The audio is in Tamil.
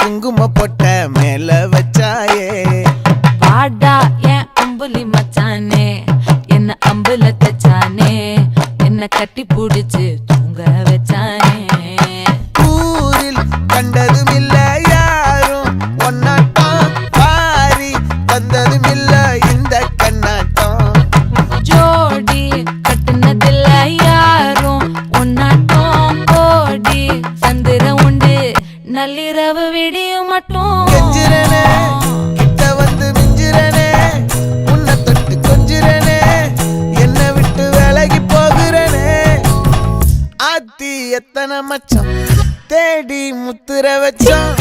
குங்கும பொட்ட மேல வச்சாயே பாடா என் அம்புலி மச்சானே என்ன அம்புல தச்சானே என்ன கட்டி புடிச்சு தூங்க வச்சானே ஊரில் கண்டதும் இல்ல யாரும் ஒன்னாட்டம் பாரி வந்ததும் இல்ல இந்த கண்ணாட்டம் ஜோடி கட்டுனதில்ல யாரும் ஒன்னாட்டம் கோடி சந்திர உண்டு நள்ளிரவு விடியும் மட்டும் கெஞ்சிரனே கிட்ட வந்து மிஞ்சிரனே உன்னை தொட்டு கொஞ்சிரனே என்னை விட்டு விலகி போகிறனே ஆத்தி எத்தனை மச்சம் தேடி முத்துற வச்சோம்